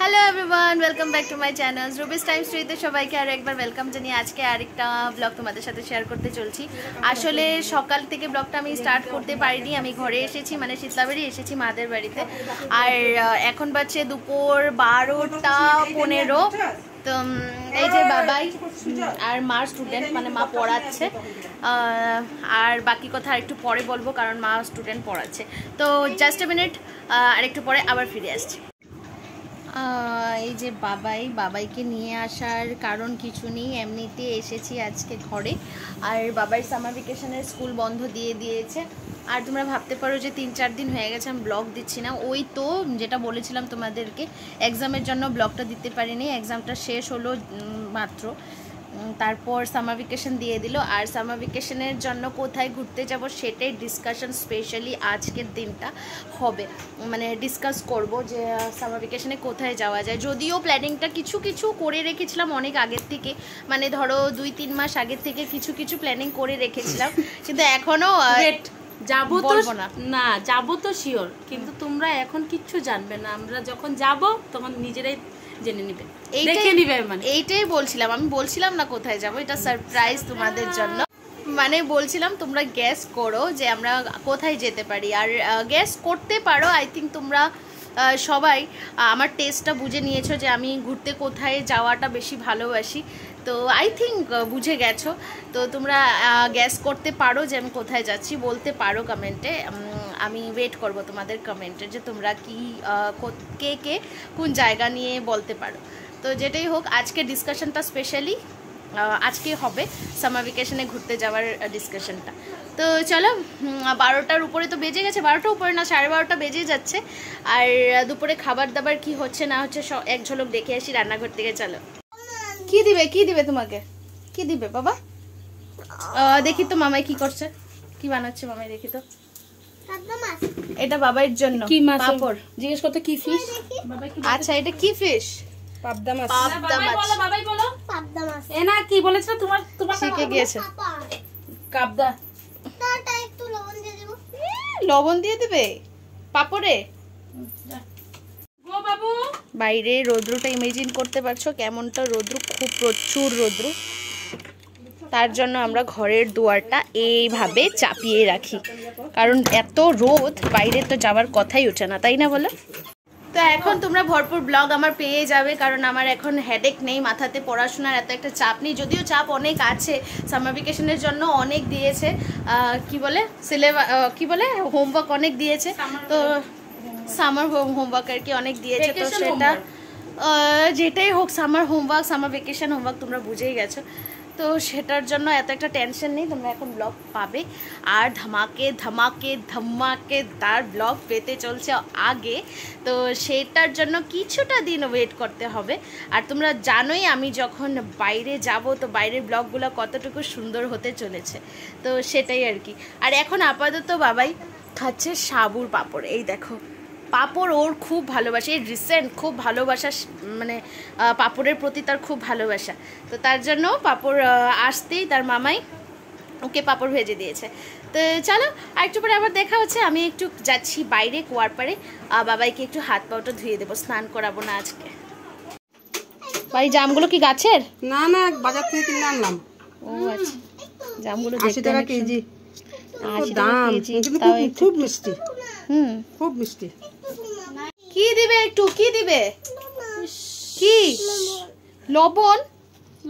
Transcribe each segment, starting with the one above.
Hello everyone, welcome back to my channel Ruby's time স্টোরিতে সবাইকে আরো একবার ওয়েলকাম জানিয়ে আজকে আরেকটা ব্লগ তোমাদের সাথে শেয়ার করতে চলছি। আসলে সকাল থেকে ব্লগটা আমি স্টার্ট করতে পারিনি, আমি ঘরে এসেছি, মানে শীতলাবাড়ি এসেছি মাদের বাড়িতে। আর এখন বাজছে দুপুর 12:15। তো এই যে বাবাই আর মার স্টুডেন্ট, মানে মা পড়াচ্ছে, আর বাকি কথা আরেকটু পরে বলবো কারণ মা স্টুডেন্ট পড়াচ্ছে। তো জাস্ট এ মিনিট, আরেকটু পরে আবার ফিরে আসছি। এই যে বাবাইকে নিয়ে আসার কারণ কিছু নেই, এমনিতে এসেছি আজকে ঘরে। আর বাবার সামার ভ্যাকেশনের স্কুল বন্ধ দিয়ে দিয়েছে। আর তোমরা ভাবতে পারো যে 3-4 দিন হয়ে গেছে আমি ব্লগ দিচ্ছি না। ওই তো যেটা বলেছিলাম তোমাদেরকে, এক্সামের জন্য ব্লগটা দিতে পারিনি। এক্সামটা শেষ হলো মাত্র, তারপর সামার ভ্যাকেশন দিয়ে দিল। আর সামার ভ্যাকেশনের জন্য কোথায় ঘুরতে যাব সেটাই ডিসকাশন স্পেশালি আজকের দিনটা হবে, মানে ডিসকাস করব যে সামার ভ্যাকেশনে কোথায় যাওয়া যায়। যদিও প্ল্যানিংটা কিছু করে রেখেছিলাম অনেক আগের থেকে, মানে ধরো 2-3 মাস আগের থেকে কিছু প্ল্যানিং করে রেখেছিলাম, কিন্তু এখনও যাবো তো না, যাবো তো শিওর, কিন্তু তোমরা এখন কিচ্ছু জানবে না। আমরা যখন যাব তখন নিজেরাই জেনে নিবে, দেখে নিবে। মানে এইটাই বলছিলাম, আমি বলছিলাম না কোথায় যাব, এটা সারপ্রাইজ তোমাদের জন্য। মানে বলছিলাম তোমরা গেস করো যে আমরা কোথায় যেতে পারি। আর গেস করতে পারো, আই থিঙ্ক তোমরা সবাই আমার টেস্টটা বুঝে নিয়েছো যে আমি ঘুরতে কোথায় যাওয়াটা বেশি ভালোবাসি। তো আই থিঙ্ক বুঝে গেছো। তো তোমরা গ্যাস করতে পারো যে আমি কোথায় যাচ্ছি, বলতে পারো কমেন্টে। আমি ওয়েট করব তোমাদের কমেন্টে যে তোমরা কি কে কোন জায়গা নিয়ে বলতে পারো। তো যেটাই হোক, আজকে ডিসকাশনটা স্পেশালি আজকে হবে সামার ভ্যাকেশনে ঘুরতে যাওয়ার ডিসকাশনটা। তো চলো, 12টার উপরে তো বেজে গেছে, 12টার উপরে না 12:30 বেজে যাচ্ছে। আর দুপুরে খাবার দাবার কি হচ্ছে না হচ্ছে এক ঝলক দেখে আসি রান্নাঘর থেকে। চলো, কি দিবে তোমাকে, কি দিবে বাবা? দেখি তো মামাই কি করছে, কি বানাচ্ছে মামাই, দেখি তো। এটা বাবার জন্য কি মাছ? পাপড়। জিজ্ঞেস করতে কি ফিশ? আচ্ছা, এটা কি ফিশ? পাবদা মাছ। পাবদা মাছ। বাবাই বলো পাবদা মাছ। এ না কি বলেছিল তোমার শিখে গিয়েছে। কাবদা। তাটা একটু লবণ দিয়ে দেব। লবণ দিয়ে দেবে পাপড়ে? গো বাবু, বাইরে রৌদ্রটা ইমেজিন করতে পারছো কেমনটা রৌদ্র, খুব প্রচুর রৌদ্র। তার জন্য আমরা ঘরের দুয়ারটা এইভাবে চাপিয়ে রাখি, কারণ এত রোদ বাইরে তো যাওয়ার কথাই ওঠে না, তাই না বলো? তো এখন তোমরা ভরপুর ব্লগ আমার পেয়ে যাবে, কারণ আমার এখন হেডেক নেই, মাথাতে পড়াশোনার এত একটা চাপ নেই। যদিও চাপ অনেক আছে, সামার ভ্যাকেশনের জন্য অনেক দিয়েছে, কি বলে হোমওয়ার্ক অনেক দিয়েছে। তো সামার হোমওয়ার্ক আর কি অনেক দিয়েছে। তো সেটা যেটাই হোক, সামার ভ্যাকেশন হোমওয়ার্ক তোমরা বুঝেই গেছো। তো সেটার জন্য এত একটা টেনশন নেই, তোমরা এখন ব্লগ পাবে। আর ধামাকেদার ব্লগ পেতে চলছে আগে, তো সেটার জন্য কিছুটা দিন ওয়েট করতে হবে। আর তোমরা জানোই আমি যখন বাইরে যাব তো বাইরের ব্লগগুলো কতটুকু সুন্দর হতে চলেছে, তো সেটাই আর কি। আর এখন আপাতত বাবাই খাচ্ছে সাবুর পাঁপড়। এই দেখো পাঁপড় ওর খুব ভালোবাসা, এই রিসেন্ট খুব ভালোবাসা, মানে পাঁপড়ের প্রতি তার খুব ভালোবাসা। তো তার জন্য পাঁপড় আসতেই তার মামাই ওকে পাঁপড় ভেজে দিয়েছে। তো চলো, আর একটু পরে আবার দেখা হচ্ছে। আমি একটু যাচ্ছি বাইরে কুয়ার পাড়ে, বাবাইকে একটু হাত পাটা ধুয়ে দেবো, স্নান করাবো না আজকে। ভাই জামগুলো কি গাছের? না না, বাজার থেকে কিনে আনলাম। ও আচ্ছা, জামগুলো 80 টাকা কেজি। দাম কিন্তু খুব মিষ্টি, খুব মিষ্টি। কি দিবে একটু, কি দিবে? কি লবণ?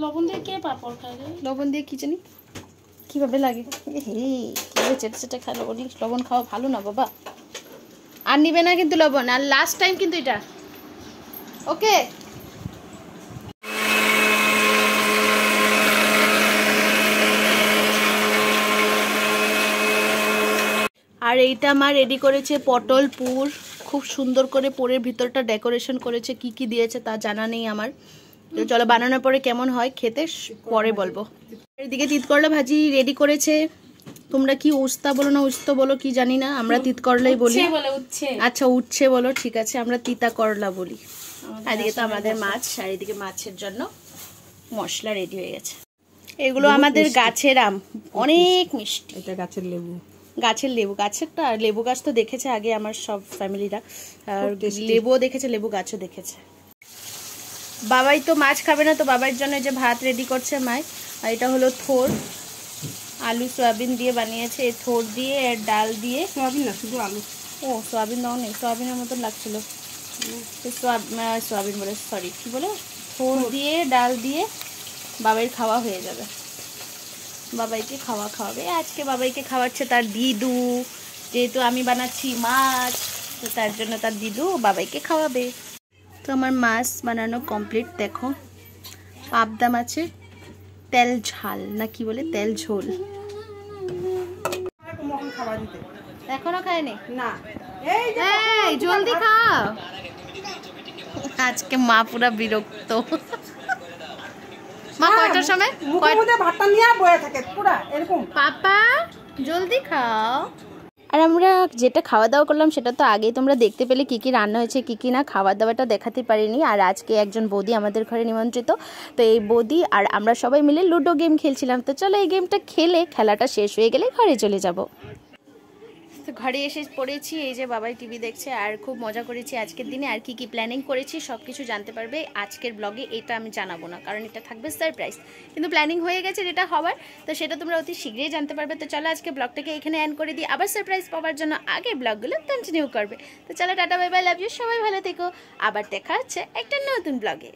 লবণ দিয়ে কে পাপড় খায় রে? লবণ দিয়ে কি জানি কিভাবে লাগে, কিভাবে চেটে খায় লবণ। লবণ খাওয়া ভালো না বাবা, আর নিবে না কিন্তু লবণ। আর লাস্ট টাইম কিন্তু এটা, ওকে? আর এইটা আমার রেডি করেছে পটল পুর, খুব সুন্দর করে পুরের ভিতরটা ডেকোরেশন করেছে। কি কি দিয়েছে তা জানা নেই আমার, তো চলো বানানোর পরে কেমন হয় খেতে পরে বলবো। এদিকে তিত করলা ভাজি রেডি করেছে। তোমরা কি উস্তা বলো না উস্তো বলো কি জানি না, আমরা তিত করলাই বলি। আচ্ছা উচ্ছে বলো, ঠিক আছে, আমরা তিতা করলা বলি। আর এদিকে তো আমাদের মাছ, আর এদিকে মাছের জন্য মশলা রেডি হয়ে গেছে। এগুলো আমাদের গাছের আম, অনেক মিষ্টি। এটা গাছের লেবু, গাছেরটা লেবু গাছ তো দেখেছে আগে আমার সব ফ্যামিলিরা, আর লেবুও দেখেছে, লেবু গাছও দেখেছে। বাবাই তো মাছ খাবে না, তো বাবার জন্য যে ভাত রেডি করছে মাই। আর এটা হলো থোর, আলু সয়াবিন দিয়ে বানিয়েছে। এই থোর দিয়ে এর ডাল দিয়ে, সয়াবিন না শুধু আলু। ও সয়াবিন দাও নেই, সয়াবিনের মতন লাগছিল। সয়াবিন বলে সরি কি বলে, থোর দিয়ে ডাল দিয়ে বাবাইয়ের খাওয়া হয়ে যাবে। বাবাইকে খাওয়াবে আজকে। বাবাইকে খাওয়াচ্ছে তার দিদু, যেহেতু আমি বানাচ্ছি মাছ, তো তার জন্য তার দিদু বাবাইকে খাওয়াবে। তো আমার মাছ বানানো কমপ্লিট। দেখো পাবদা মাছের তেল ঝাল না কি বলে, তেল ঝোল। এখনো খায়নি না, এই জলদি খাও। আজকে মা পুরা বিরক্ত। মা কয়টার সময় ভাতটা নিয়ে বয়ে থাকে পুরা এরকম। পাপা জলদি খাও। আর আমরা যেটা খাওয়া দাওয়া করলাম সেটা তো আগেই তোমরা দেখতে পেলে, কি কি রান্না হয়েছে কি কি না। খাওয়া দাওয়াটা দেখাতে পারিনি। আর আজকে একজন বৌদি আমাদের ঘরে নিমন্ত্রিত, তো এই বৌদি আর আমরা সবাই মিলে লুডো গেম খেলছিলাম। তো চলো এই গেমটা খেলে, খেলাটা শেষ হয়ে গেলে ঘরে চলে যাব। তো ঘরে এসে পড়েছি, এই যে বাবাই টিভি দেখছে। আর খুব মজা করেছি আজকের দিনে। আর কি কি প্ল্যানিং করেছি সব কিছু জানতে পারবে আজকের ব্লগে। এটা আমি জানাবো না, কারণ এটা থাকবে সারপ্রাইজ। কিন্তু প্ল্যানিং হয়ে গেছে যেটা হওয়ার, তো সেটা তোমরা অতি শীঘ্রই জানতে পারবে। তো চলো আজকে ব্লগটাকে এখানে এন্ড করে দিই। আবার সারপ্রাইজ পাওয়ার জন্য আগের ব্লগগুলো কন্টিনিউ করবে। তো চলো tata bye bye, love you, সবাই ভালো থেকো। আবার দেখা হচ্ছে একটা নতুন ব্লগে।